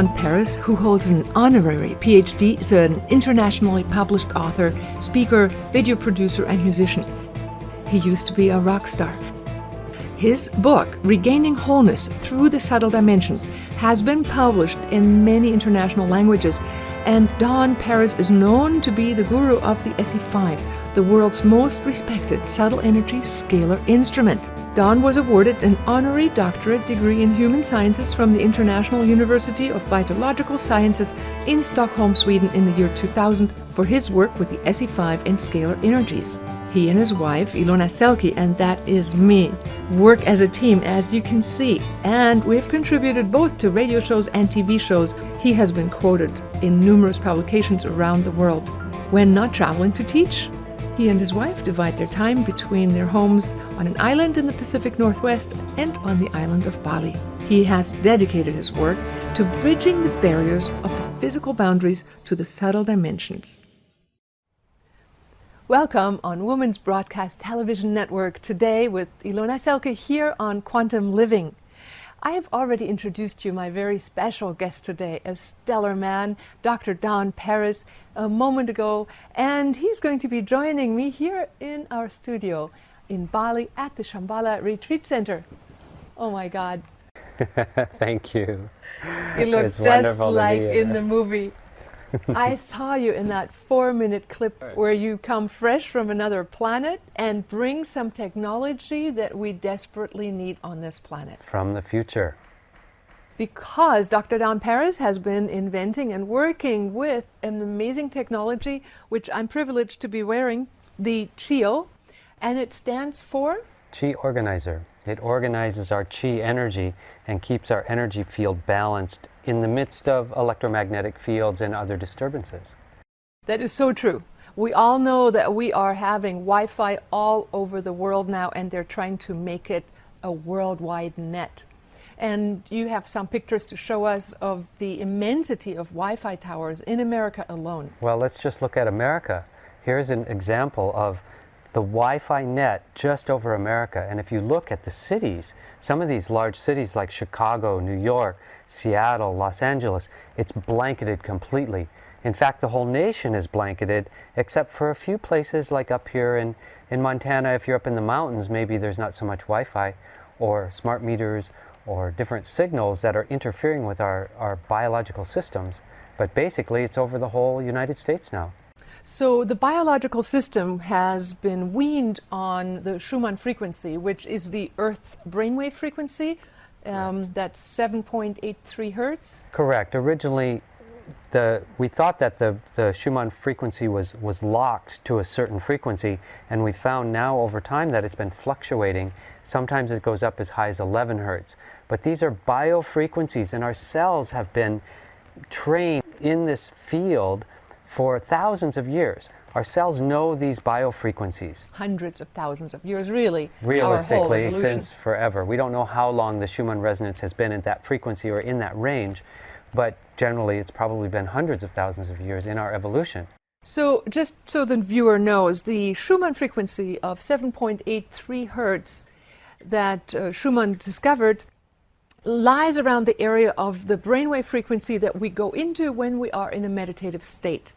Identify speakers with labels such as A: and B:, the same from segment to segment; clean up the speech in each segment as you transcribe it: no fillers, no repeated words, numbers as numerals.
A: Don Paris, who holds an honorary PhD, is an internationally published author, speaker, video producer, and musician. He used to be a rock star. His book, Regaining Wholeness Through the Subtle Dimensions, has been published in many international languages, and Don Paris is known to be the guru of the SE5, the world's most respected subtle energy scalar instrument. Don was awarded an honorary doctorate degree in human sciences from the International University of Vitalogical Sciences in Stockholm, Sweden in the year 2000 for his work with the SE5 and scalar energies. He and his wife, Ilona Selke, and that is me, work as a team, as you can see, and we've contributed both to radio shows and TV shows. He has been quoted in numerous publications around the world. When not traveling to teach, he and his wife divide their time between their homes on an island in the Pacific Northwest and on the island of Bali. He has dedicated his work to bridging the barriers of the physical boundaries to the subtle dimensions. Welcome on Women's Broadcast Television Network today with Ilona Selke here on Quantum Living. I have already introduced you my very special guest today, a stellar man, Dr. Don Paris, a moment ago, and he's going to be joining me here in our studio in Bali at the Shambhala Retreat Center. Oh my God.
B: Thank you.
A: You look just like in the movie. I saw you in that 4-minute clip where you come fresh from another planet and bring some technology that we desperately need on this planet.
B: From the future.
A: Because Dr. Don Paris has been inventing and working with an amazing technology, which I'm privileged to be wearing, the CHIO, and it stands for?
B: Chi Organizer. It organizes our chi energy and keeps our energy field balanced in the midst of electromagnetic fields and other disturbances.
A: That is so true. We all know that we are having Wi-Fi all over the world now, and they're trying to make it a worldwide net. And you have some pictures to show us of the immensity of Wi-Fi towers in America alone.
B: Well, let's just look at America. Here's an example of the Wi-Fi net just over America. And if you look at the cities, some of these large cities like Chicago, New York, Seattle, Los Angeles, it's blanketed completely. In fact, the whole nation is blanketed, except for a few places like up here in Montana. If you're up in the mountains, maybe there's not so much Wi-Fi or smart meters or different signals that are interfering with our biological systems. But basically, it's over the whole United States now.
A: So the biological system has been weaned on the Schumann frequency, which is the Earth brainwave frequency. That's 7.83 hertz.
B: Correct. Originally, we thought that the Schumann frequency was locked to a certain frequency, and we found now over time that it's been fluctuating. Sometimes it goes up as high as 11 hertz. But these are biofrequencies, and our cells have been trained in this field for thousands of years. Our cells know these biofrequencies.
A: Hundreds of thousands of years, really.
B: Realistically, since forever. We don't know how long the Schumann resonance has been at that frequency or in that range, but generally it's probably been hundreds of thousands of years in our evolution.
A: So just so the viewer knows, the Schumann frequency of 7.83 hertz that Schumann discovered lies around the area of the brainwave frequency that we go into when we are in a meditative state.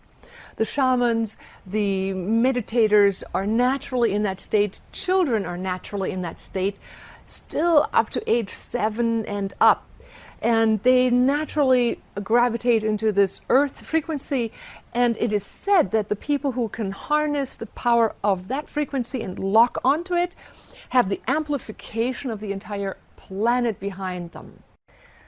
A: The shamans, the meditators are naturally in that state. Children are naturally in that state, still up to age 7 and up. And they naturally gravitate into this earth frequency. And it is said that the people who can harness the power of that frequency and lock onto it have the amplification of the entire planet behind them.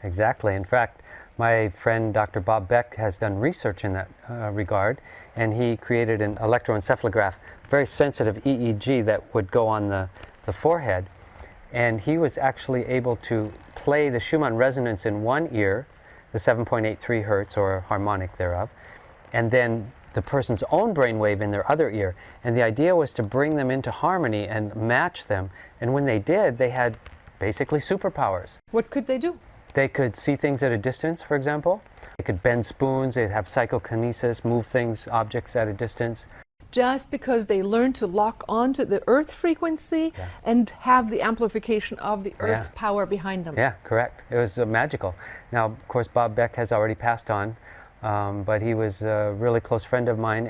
B: Exactly. In fact, my friend Dr. Bob Beck has done research in that regard, and he created an electroencephalograph, very sensitive EEG that would go on the forehead, and he was actually able to play the Schumann resonance in one ear, the 7.83 hertz or harmonic thereof, and then the person's own brainwave in their other ear. And the idea was to bring them into harmony and match them, and when they did, they had basically superpowers.
A: What could they do?
B: They could see things at a distance, for example. They could bend spoons, they'd have psychokinesis, move things, objects at a distance.
A: just because they learn to lock onto the earth frequency and have the amplification of the earth's power behind them.
B: Yeah, correct. It was magical. Now, of course, Bob Beck has already passed on, but he was a really close friend of mine,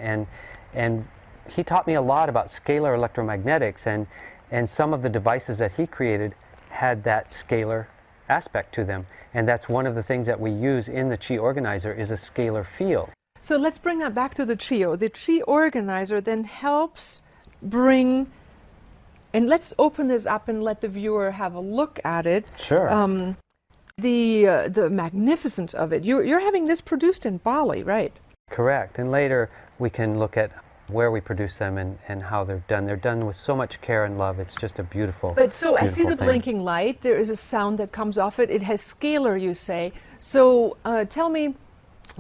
B: and he taught me a lot about scalar electromagnetics, and some of the devices that he created had that scalar aspect to them. And that's one of the things that we use in the Chi Organizer is a scalar field.
A: So let's bring that back to the Chi-O. The Chi Organizer then helps bring, and let's open this up and let the viewer have a look at it.
B: Sure.
A: The magnificence of it. You're having this produced in Bali, right?
B: Correct. And later we can look at where we produce them and how they're done. They're done with so much care and love. It's just a beautiful,
A: But so I see the
B: thing.
A: blinking light. There is a sound that comes off it. It has scalar, you say. So tell me,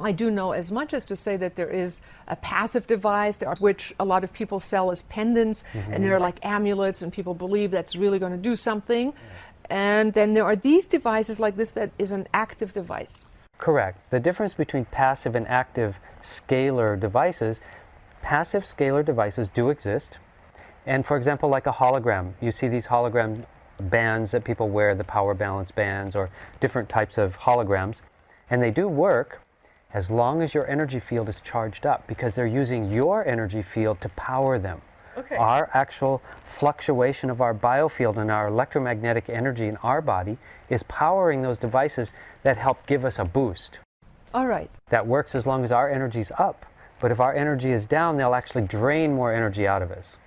A: I do know as much as to say that there is a passive device, which a lot of people sell as pendants, and they're like amulets, and people believe that's really going to do something. And then there are these devices like this that is an active device.
B: Correct. The difference between passive and active scalar devices, passive scalar devices do exist. And for example, like a hologram, you see these hologram bands that people wear, the power balance bands or different types of holograms, and they do work as long as your energy field is charged up, because they're using your energy field to power them.
A: Okay.
B: Our actual fluctuation of our biofield and our electromagnetic energy in our body is powering those devices that help give us a boost.
A: All right.
B: That works as long as our energy's up. But if our energy is down, they'll actually drain more energy out of us.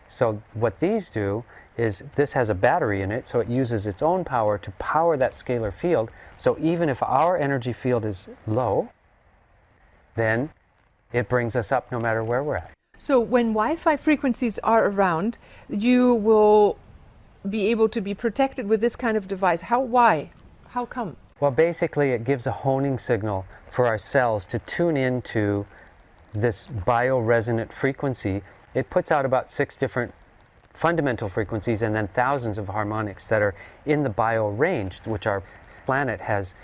B: So what these do is this has a battery in it, so it uses its own power to power that scalar field. So even if our energy field is low, then it brings us up no matter where we're at.
A: So when Wi-Fi frequencies are around, you will be able to be protected with this kind of device. Why? How come?
B: Well, basically it gives a honing signal for our cells to tune into this bioresonant frequency. It puts out about 6 different fundamental frequencies and then thousands of harmonics that are in the bio range, which our planet has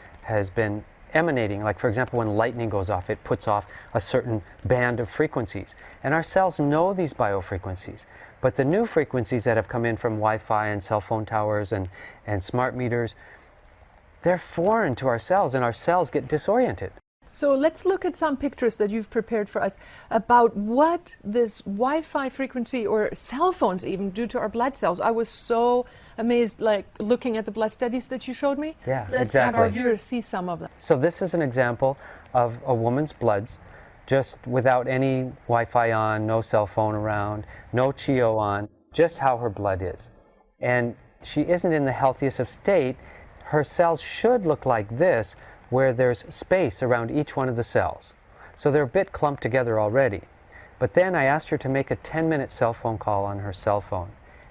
B: been emanating. Like for example, when lightning goes off, it puts off a certain band of frequencies. And our cells know these bio frequencies. But the new frequencies that have come in from Wi-Fi and cell phone towers and smart meters, they're foreign to our cells, and our cells get disoriented.
A: So let's look at some pictures that you've prepared for us about what this Wi-Fi frequency or cell phones even do to our blood cells. I was so amazed, like looking at the blood studies that you showed me.
B: Yeah,
A: Let's
B: exactly.
A: have our viewers see some of them.
B: So this is an example of a woman's bloods, just without any Wi-Fi on, no cell phone around, no Chi-O on, just how her blood is. And she isn't in the healthiest of state. Her cells should look like this, where there's space around each one of the cells. So they're a bit clumped together already. But then I asked her to make a 10-minute cell phone call on her cell phone.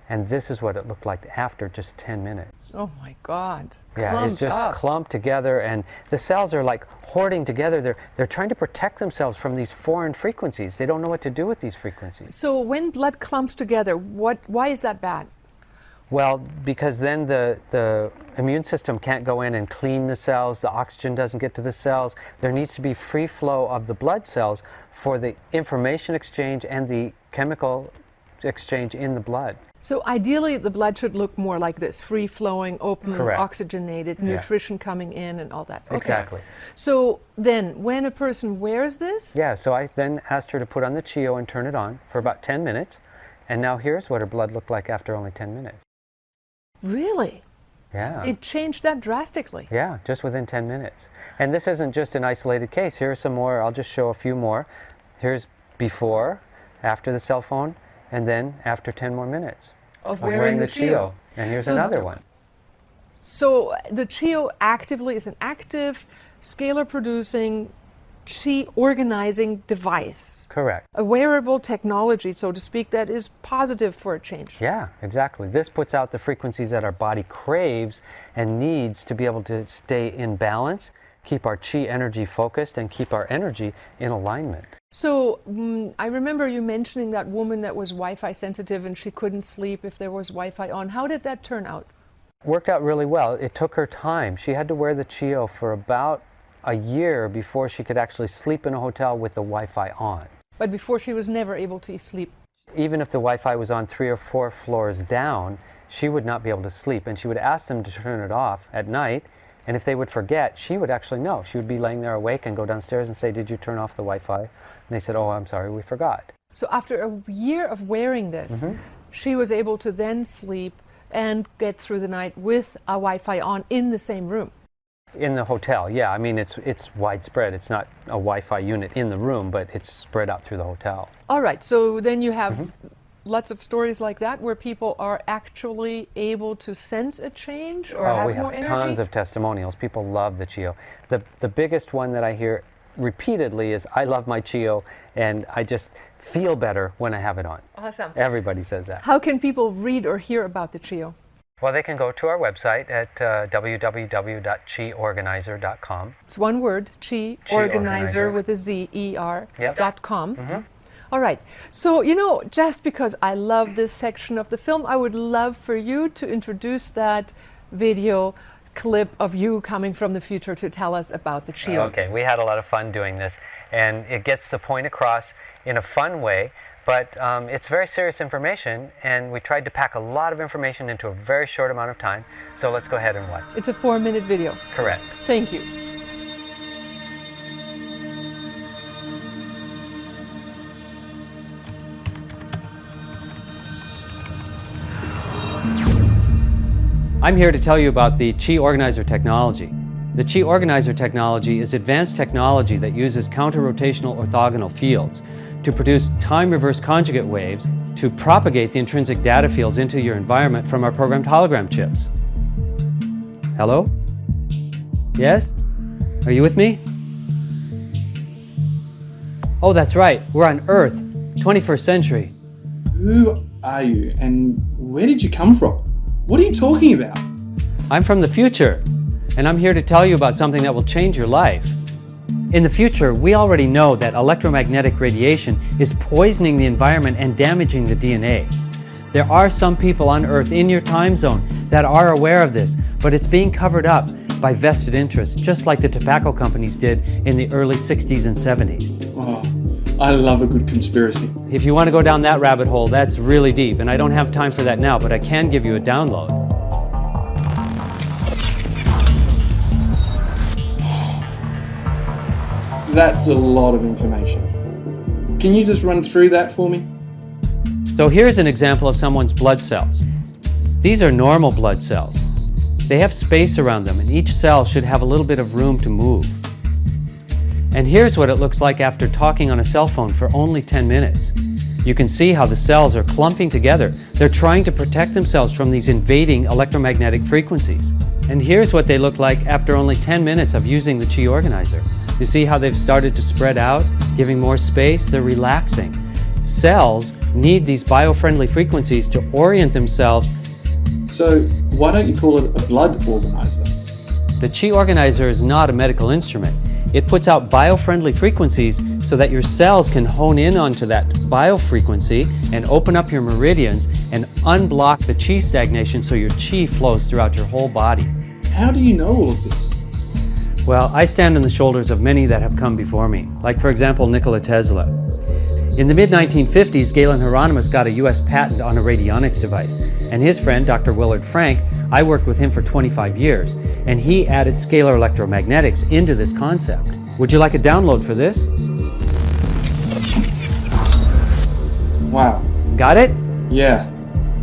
B: And this is what it looked like after just 10 minutes.
A: Oh my God.
B: Yeah, it's just clumped together, and the cells are like hoarding together. They're trying to protect themselves from these foreign frequencies. They don't know what to do with these frequencies.
A: So when blood clumps together, why is that bad?
B: Well, because then the immune system can't go in and clean the cells, the oxygen doesn't get to the cells. There needs to be free flow of the blood cells for the information exchange and the chemical exchange in the blood.
A: So ideally the blood should look more like this, free flowing, open,
B: Correct.
A: Oxygenated, nutrition coming in and all that. Okay.
B: Exactly.
A: So then when a person wears this?
B: Yeah, so I then asked her to put on the Chi-O and turn it on for about 10 minutes. And now here's what her blood looked like after only 10 minutes.
A: Really?
B: Yeah.
A: It changed that drastically.
B: Yeah, just within 10 minutes. And this isn't just an isolated case. Here are some more. I'll just show a few more. Here's before, after the cell phone, and then after 10 more minutes
A: Of wearing the Chi-O.
B: And here's another one.
A: So the Chi-O actively is an active, scalar producing, Chi organizing device.
B: Correct.
A: A wearable technology, so to speak, that is positive for a change.
B: Yeah, exactly. This puts out the frequencies that our body craves and needs to be able to stay in balance, keep our Chi energy focused, and keep our energy in alignment.
A: So I remember you mentioning that woman that was Wi-Fi sensitive and she couldn't sleep if there was Wi-Fi on. How did that turn out?
B: Worked out really well. It took her time. She had to wear the Chi-O for about a year before she could actually sleep in a hotel with the Wi-Fi on.
A: But before, she was never able to sleep.
B: Even if the Wi-Fi was on 3 or 4 floors down, she would not be able to sleep, and she would ask them to turn it off at night, and if they would forget, she would actually know. She would be laying there awake and go downstairs and say, "Did you turn off the Wi-Fi?" And they said, "Oh, I'm sorry, we forgot."
A: So after a year of wearing this, she was able to then sleep and get through the night with a Wi-Fi on in the same room.
B: In the hotel, yeah. I mean, it's widespread. It's not a Wi-Fi unit in the room, but it's spread out through the hotel.
A: All right, so then you have lots of stories like that where people are actually able to sense a change or have
B: we
A: more
B: have
A: energy?
B: tons of testimonials. People love the Chio. The biggest one that I hear repeatedly is, "I love my Chio, and I just feel better when I have it on."
A: Awesome.
B: Everybody says that.
A: How can people read or hear about the Chio?
B: Well, they can go to our website at www.chiorganizer.com.
A: It's one word, Chi Organizer with a Z-E-R .com. All right. So, you know, just because I love this section of the film, I would love for you to introduce that video clip of you coming from the future to tell us about the Chio.
B: Okay, we had a lot of fun doing this, and it gets the point across in a fun way, but it's very serious information, and we tried to pack a lot of information into a very short amount of time, so let's go ahead and watch.
A: It's a 4-minute video.
B: Correct.
A: Thank you.
B: I'm here to tell you about the Chi Organizer technology. The Chi Organizer technology is advanced technology that uses counter-rotational orthogonal fields to produce time-reverse conjugate waves to propagate the intrinsic data fields into your environment from our programmed hologram chips. Hello? Yes? Are you with me? Oh, that's right. We're on Earth, 21st century.
C: Who are you and where did you come from? What are you talking about?
B: I'm from the future, and I'm here to tell you about something that will change your life. In the future, we already know that electromagnetic radiation is poisoning the environment and damaging the DNA. There are some people on Earth in your time zone that are aware of this, but it's being covered up by vested interests, just like the tobacco companies did in the early 60s and 70s.
C: Oh, I love a good conspiracy.
B: If you want to go down that rabbit hole, that's really deep, and I don't have time for that now, but I can give you a download.
C: That's a lot of information. Can you just run through that for me?
B: So here's an example of someone's blood cells. These are normal blood cells. They have space around them, and each cell should have a little bit of room to move. And here's what it looks like after talking on a cell phone for only 10 minutes. You can see how the cells are clumping together. They're trying to protect themselves from these invading electromagnetic frequencies. And here's what they look like after only 10 minutes of using the Chi Organizer. You see how they've started to spread out, giving more space? They're relaxing. Cells need these bio-friendly frequencies to orient themselves.
C: So why don't you call it a blood organizer?
B: The Chi Organizer is not a medical instrument. It puts out bio-friendly frequencies so that your cells can hone in onto that biofrequency and open up your meridians and unblock the Chi stagnation so your Chi flows throughout your whole body.
C: How do you know all of this?
B: Well, I stand on the shoulders of many that have come before me, like for example Nikola Tesla. In the mid-1950s, Galen Hieronymus got a US patent on a radionics device, and his friend, Dr. Willard Frank, I worked with him for 25 years, and he added scalar electromagnetics into this concept. Would you like a download for this?
C: Wow.
B: Got it?
C: Yeah.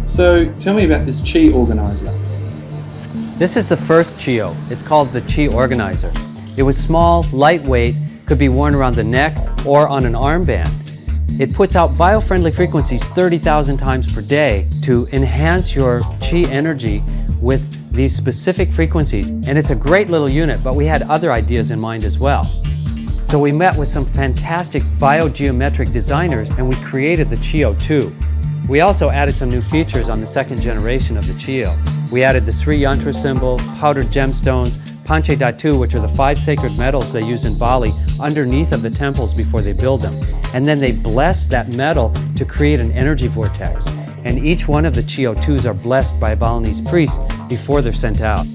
C: So tell me about this Chi Organizer.
B: This is the first Chio. It's called the Chi Organizer. It was small, lightweight, could be worn around the neck or on an armband. It puts out bio-friendly frequencies 30,000 times per day to enhance your Chi energy with these specific frequencies. And it's a great little unit, but we had other ideas in mind as well. So we met with some fantastic biogeometric designers and we created the Chio 2. We also added some new features on the second generation of the Chio. We added the Sri Yantra Symbol, powdered gemstones, Panche Datu, which are the 5 sacred metals they use in Bali, underneath of the temples before they build them. And then they bless that metal to create an energy vortex. And each one of the Chio 2s are blessed by a Balinese priest before they're sent out.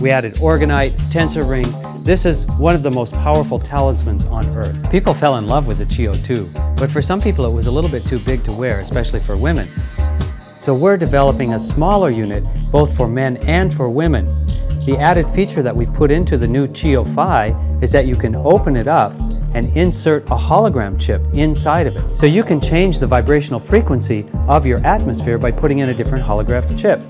B: We added organite, tensor rings. This is one of the most powerful talismans on Earth. People fell in love with the Chio too, but for some people it was a little bit too big to wear, especially for women. So we're developing a smaller unit, both for men and for women. The added feature that we've put into the new Chio Phi is that you can open it up and insert a hologram chip inside of it. So you can change the vibrational frequency of your atmosphere by putting in a different holographic chip.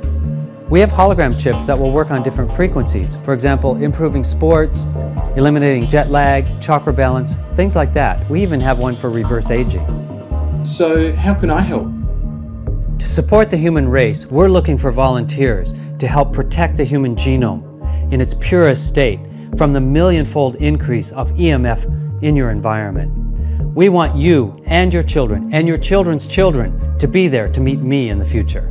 B: We have hologram chips that will work on different frequencies. For example, improving sports, eliminating jet lag, chakra balance, things like that. We even have one for reverse aging.
C: So how can I help?
B: To support the human race, we're looking for volunteers to help protect the human genome in its purest state from the million-fold increase of EMF in your environment. We want you and your children and your children's children to be there to meet me in the future.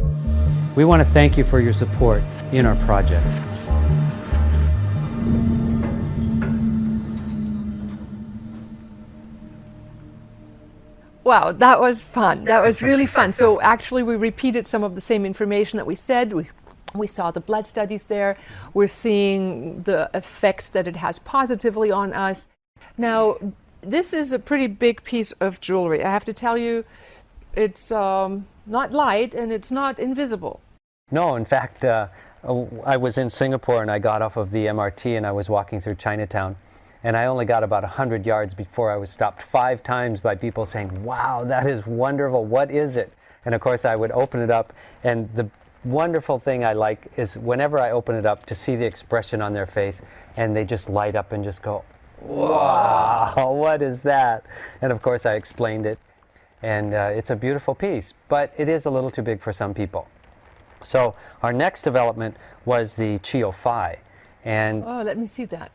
B: We want to thank you for your support in our project.
A: Wow, that was fun. That was really fun. So actually we repeated some of the same information that we said. We saw the blood studies there. We're seeing the effects that it has positively on us. Now, this is a pretty big piece of jewelry. I have to tell you, it's not light and it's not invisible.
B: No, in fact, I was in Singapore and I got off of the MRT and I was walking through Chinatown. And I only got about 100 yards before I was stopped 5 times by people saying, "Wow, that is wonderful, what is it?" And of course I would open it up, and the wonderful thing I like is whenever I open it up to see the expression on their face, and they just light up and just go, "Wow, what is that?" And of course I explained it, and it's a beautiful piece, but it is a little too big for some people. So our next development was the Chio Phi. And
A: oh, let me see that.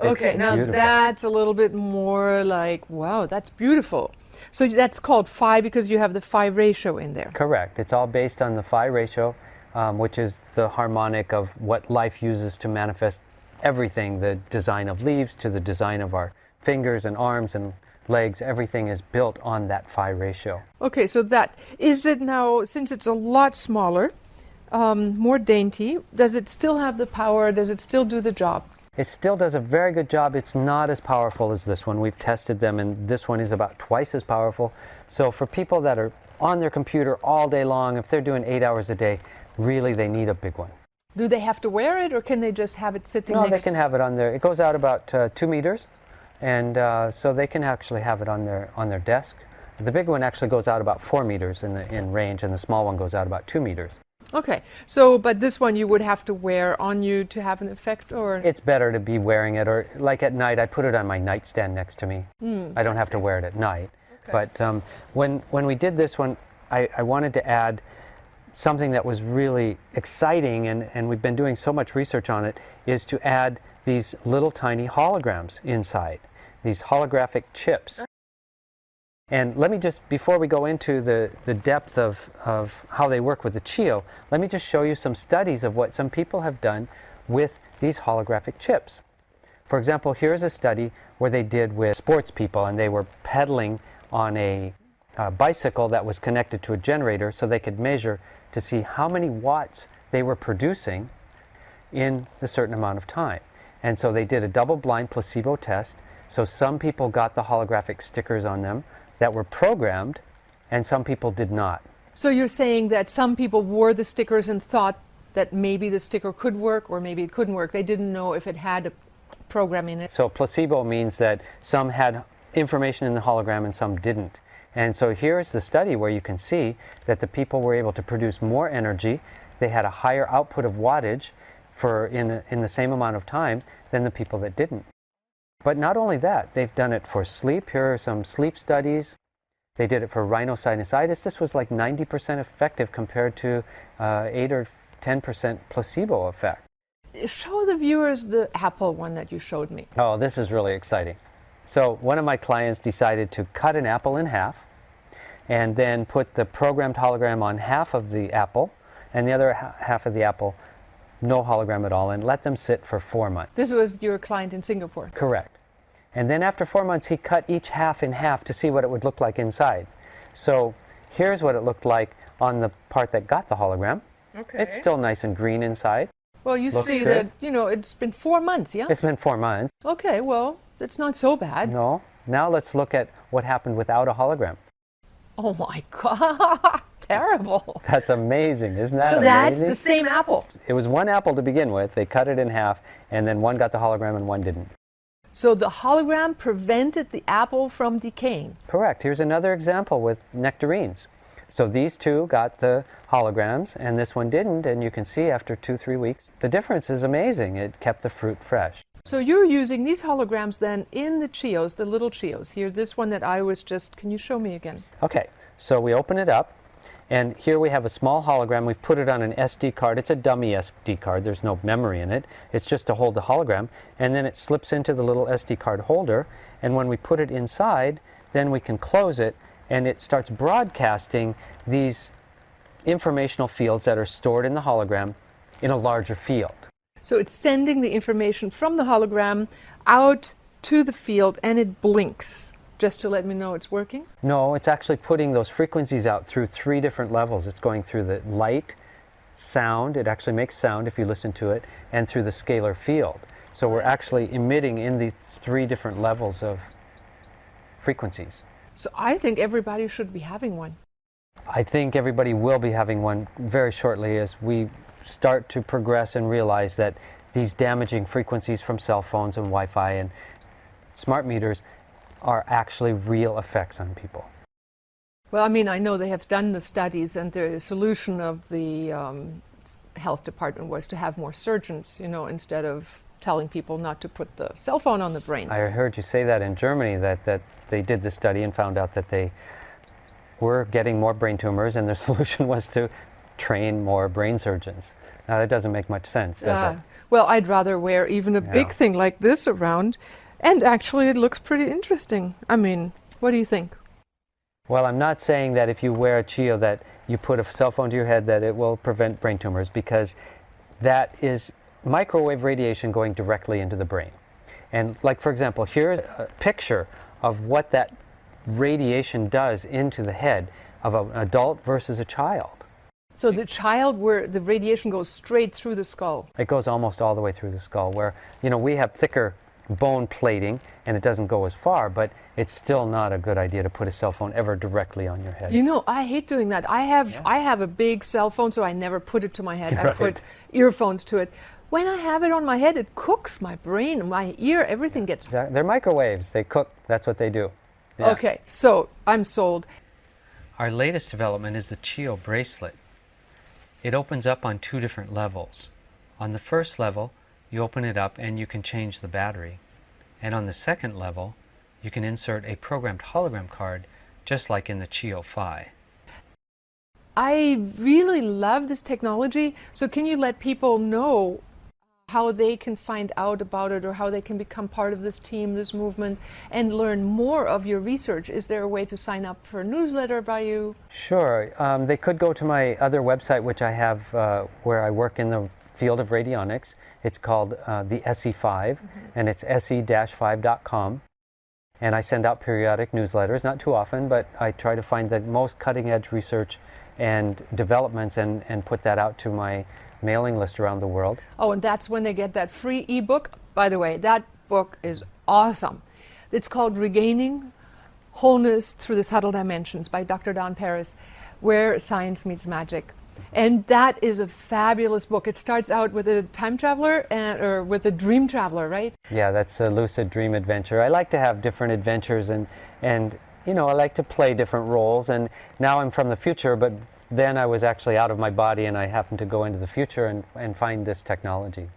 B: It's
A: okay, now
B: beautiful.
A: That's a little bit more like, wow, that's beautiful. So that's called Phi because you have the Phi ratio in there.
B: Correct. It's all based on the Phi ratio, which is the harmonic of what life uses to manifest everything, the design of leaves to the design of our fingers and arms and legs. Everything is built on that Phi ratio.
A: Okay, so that, is it now, since it's a lot smaller, more dainty, does it still have the power? Does it still do the job?
B: It still does a very good job. It's not as powerful as this one. We've tested them, and this one is about twice as powerful. So for people that are on their computer all day long, if they're doing 8 hours a day, really they need a big one.
A: Do they have to wear it, or can they just have it sitting
B: No,
A: next
B: they can have it on there. It goes out about 2 meters, and so they can actually have it on their desk. The big one actually goes out about 4 meters in range, and the small one goes out about 2 meters.
A: Okay, so, but this one you would have to wear on you to have an effect, or?
B: It's better to be wearing it, or like at night, I put it on my nightstand next to me. I don't have to wear it at night. Okay. But when we did this one, I wanted to add something that was really exciting, and we've been doing so much research on it, is to add these little tiny holograms inside, these holographic chips. And let me just, before we go into the depth of how they work with the Chio, let me just show you some studies of what some people have done with these holographic chips. For example, here's a study where they did with sports people, and they were pedaling on a bicycle that was connected to a generator so they could measure to see how many watts they were producing in a certain amount of time. And so they did a double-blind placebo test. So some people got the holographic stickers on them that were programmed, and some people did not.
A: So you're saying that some people wore the stickers and thought that maybe the sticker could work, or maybe it couldn't work. They didn't know if it had a program in it.
B: So placebo means that some had information in the hologram and some didn't. And so here's the study where you can see that the people were able to produce more energy. They had a higher output of wattage in the same amount of time than the people that didn't. But not only that, they've done it for sleep. Here are some sleep studies. They did it for rhinosinusitis. This was like 90% effective compared to 8 or 10% placebo effect.
A: Show the viewers the apple one that you showed me.
B: Oh, this is really exciting. So one of my clients decided to cut an apple in half and then put the programmed hologram on half of the apple and the other half of the apple no hologram at all, and let them sit for 4 months.
A: This was your client in Singapore?
B: Correct. And then after 4 months, he cut each half in half to see what it would look like inside. So here's what it looked like on the part that got the hologram.
A: Okay.
B: It's still nice and green inside.
A: Well, you
B: Looks
A: see
B: good.
A: that, it's been 4 months, yeah?
B: It's been 4 months.
A: Okay, well, it's not so bad.
B: No. Now let's look at what happened without a hologram.
A: Oh my God, terrible.
B: That's amazing, isn't that
A: So
B: amazing?
A: that's the same apple.
B: It was one apple to begin with. They cut it in half, and then one got the hologram and one didn't.
A: So the hologram prevented the apple from decaying.
B: Correct. Here's another example with nectarines. So these two got the holograms, and this one didn't, and you can see after 2-3 weeks, the difference is amazing. It kept the fruit fresh.
A: So you're using these holograms then in the Cheeos, the little Cheeos. Here, this one that I was just, can you show me again?
B: Okay, so we open it up, and here we have a small hologram. We've put it on an SD card. It's a dummy SD card. There's no memory in it. It's just to hold the hologram, and then it slips into the little SD card holder, and when we put it inside, then we can close it, and it starts broadcasting these informational fields that are stored in the hologram in a larger field.
A: So it's sending the information from the hologram out to the field, and it blinks just to let me know it's working?
B: No, it's actually putting those frequencies out through 3 different levels. It's going through the light, sound, it actually makes sound if you listen to it, and through the scalar field. So we're actually emitting in these 3 different levels of frequencies.
A: So I think everybody should be having one.
B: I think everybody will be having one very shortly as we start to progress and realize that these damaging frequencies from cell phones and Wi-Fi and smart meters are actually real effects on people.
A: Well, I mean, I know they have done the studies, and the solution of the health department was to have more surgeons, instead of telling people not to put the cell phone on the brain.
B: I heard you say that in Germany, that they did the study and found out that they were getting more brain tumors, and their solution was to train more brain surgeons. Now, that doesn't make much sense, does it?
A: Well, I'd rather wear even a big thing like this around, and actually it looks pretty interesting. I mean, what do you think?
B: Well, I'm not saying that if you wear a Cheo that you put a cell phone to your head that it will prevent brain tumors, because that is microwave radiation going directly into the brain. And like, for example, here's a picture of what that radiation does into the head of an adult versus a child.
A: So the child, where the radiation goes straight through the skull.
B: It goes almost all the way through the skull, where, we have thicker bone plating and it doesn't go as far, but it's still not a good idea to put a cell phone ever directly on your head.
A: I hate doing that. I have a big cell phone, so I never put it to my head. I
B: Right.
A: put earphones to it. When I have it on my head, it cooks my brain, my ear, everything gets...
B: They're microwaves. They cook. That's what they do. Yeah.
A: Okay, so I'm sold.
B: Our latest development is the Cheo bracelet. It opens up on 2 different levels. On the first level, you open it up and you can change the battery. And on the second level, you can insert a programmed hologram card, just like in the Cheo Phi.
A: I really love this technology. So can you let people know how they can find out about it, or how they can become part of this team, this movement, and learn more of your research? Is there a way to sign up for a newsletter by you?
B: Sure. They could go to my other website, which I have, where I work in the field of radionics. It's called the SE5, and it's se-5.com. And I send out periodic newsletters, not too often, but I try to find the most cutting-edge research and developments and put that out to my mailing list around the world.
A: Oh, and that's when they get that free ebook. By the way, that book is awesome. It's called Regaining Wholeness Through the Subtle Dimensions by Dr. Don Paris, where science meets magic. And that is a fabulous book. It starts out with a time traveler or with a dream traveler, right?
B: Yeah, that's a lucid dream adventure. I like to have different adventures and I like to play different roles. And now I'm from the future, but then I was actually out of my body, and I happened to go into the future and find this technology.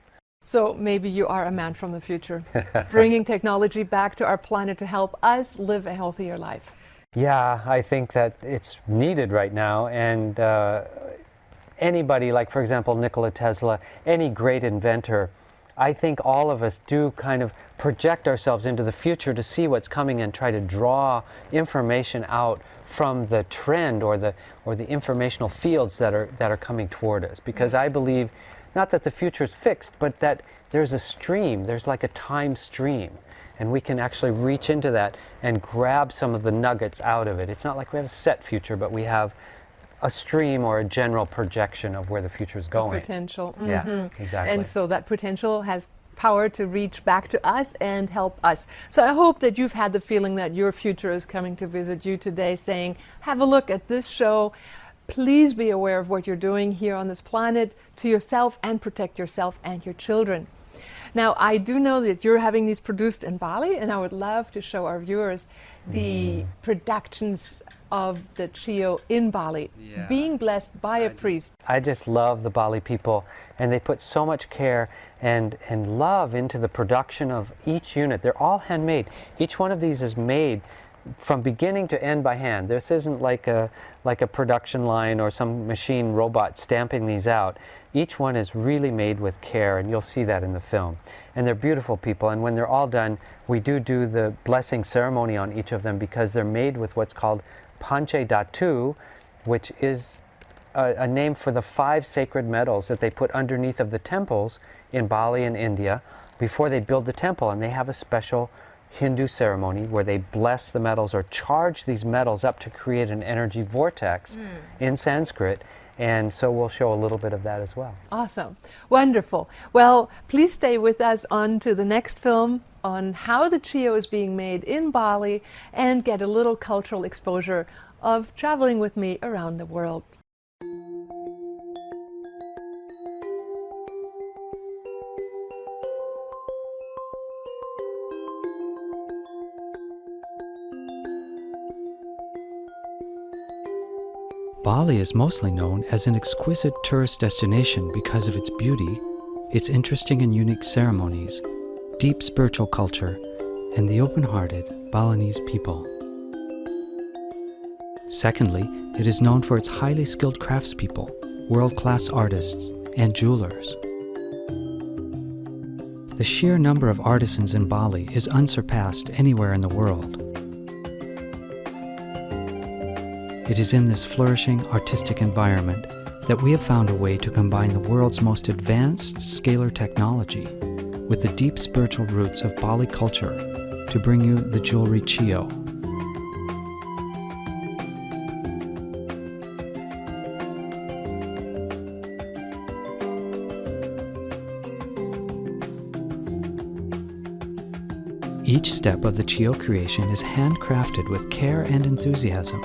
A: So maybe you are a man from the future, bringing technology back to our planet to help us live a healthier life.
B: Yeah, I think that it's needed right now, and anybody, like for example Nikola Tesla, any great inventor, I think all of us do kind of project ourselves into the future to see what's coming and try to draw information out from the trend or the informational fields that are coming toward us. Because I believe, not that the future is fixed, but that there's a stream, there's like a time stream, and we can actually reach into that and grab some of the nuggets out of it. It's not like we have a set future, but we have a stream or a general projection of where the future is going.
A: Potential.
B: Yeah, exactly.
A: And so that potential has power to reach back to us and help us. So I hope that you've had the feeling that your future is coming to visit you today, saying, have a look at this show. Please be aware of what you're doing here on this planet to yourself, and protect yourself and your children. Now, I do know that you're having these produced in Bali, and I would love to show our viewers the productions of the Chio in Bali, being blessed by a priest.
B: I just love the Bali people, and they put so much care and love into the production of each unit. They're all handmade. Each one of these is made from beginning to end by hand. This isn't like a production line or some machine robot stamping these out. Each one is really made with care, and you'll see that in the film. And they're beautiful people, and when they're all done, we do the blessing ceremony on each of them, because they're made with what's called Panche Datu, which is a name for the 5 sacred metals that they put underneath of the temples in Bali and India before they build the temple. And they have a special Hindu ceremony where they bless the metals or charge these metals up to create an energy vortex in Sanskrit. And so we'll show a little bit of that as well.
A: Awesome. Wonderful. Well, please stay with us on to the next film on how the Chio is being made in Bali, and get a little cultural exposure of traveling with me around the world.
D: Bali is mostly known as an exquisite tourist destination because of its beauty, its interesting and unique ceremonies, deep spiritual culture, and the open-hearted Balinese people. Secondly, it is known for its highly skilled craftspeople, world-class artists, and jewelers. The sheer number of artisans in Bali is unsurpassed anywhere in the world. It is in this flourishing artistic environment that we have found a way to combine the world's most advanced scalar technology with the deep spiritual roots of Bali culture to bring you the jewelry Chio. Each step of the Chio creation is handcrafted with care and enthusiasm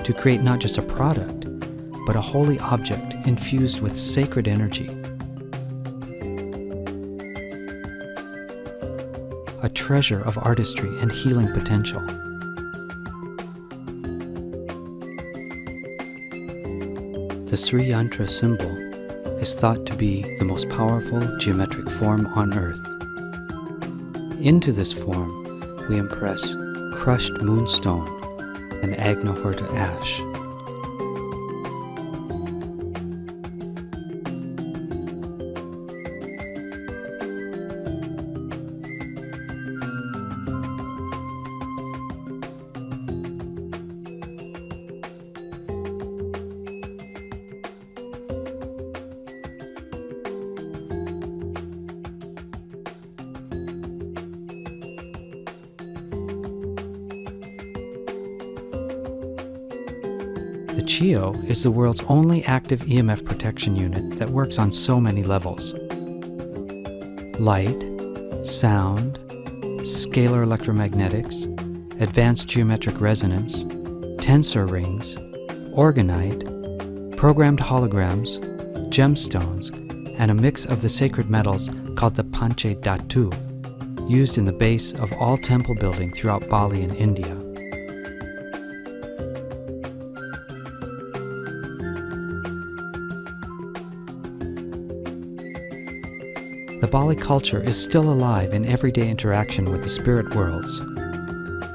D: to create not just a product, but a holy object infused with sacred energy. A treasure of artistry and healing potential. The Sri Yantra Symbol is thought to be the most powerful geometric form on Earth. Into this form, we impress crushed moonstone and Agnohorta ash. The Chio is the world's only active EMF protection unit that works on so many levels. Light, sound, scalar electromagnetics, advanced geometric resonance, tensor rings, orgonite, programmed holograms, gemstones, and a mix of the sacred metals called the Panche Datu, used in the base of all temple building throughout Bali and India. The Bali culture is still alive in everyday interaction with the spirit worlds.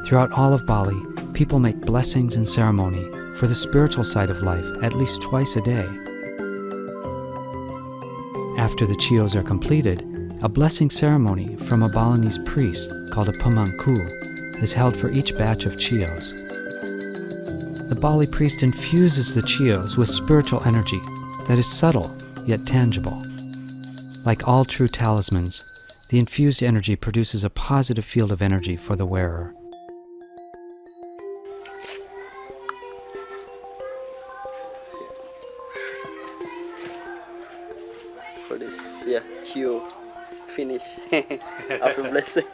D: Throughout all of Bali, people make blessings and ceremony for the spiritual side of life at least twice a day. After the Chios are completed, a blessing ceremony from a Balinese priest called a Pamangku is held for each batch of Chios. The Bali priest infuses the Chios with spiritual energy that is subtle yet tangible. Like all true talismans, the infused energy produces a positive field of energy for the wearer.
E: So this, yeah, chill, finish after blessing.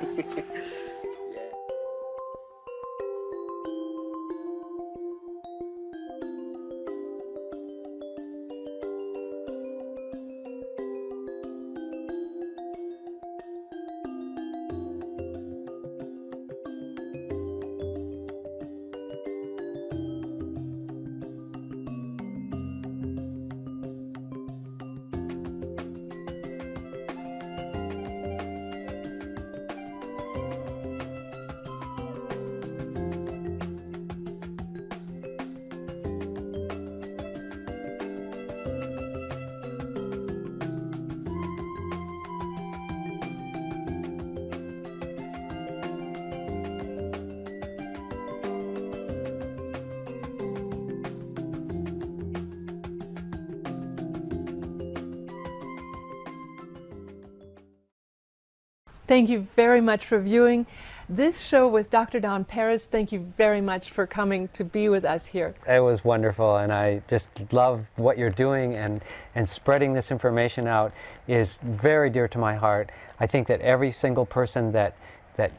A: Thank you very much for viewing this show with Dr. Don Paris. Thank you very much for coming to be with us here.
B: It was wonderful, and I just love what you're doing, and spreading this information out is very dear to my heart. I think that every single person that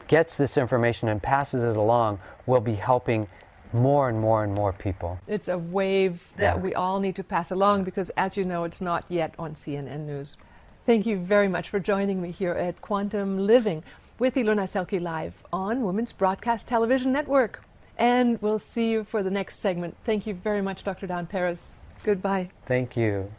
B: gets this information and passes it along will be helping more and more and more people.
A: It's a wave that we all need to pass along because, as you know, it's not yet on CNN News. Thank you very much for joining me here at Quantum Living with Ilona Selke live on Women's Broadcast Television Network. And we'll see you for the next segment. Thank you very much, Dr. Don Paris. Goodbye.
B: Thank you.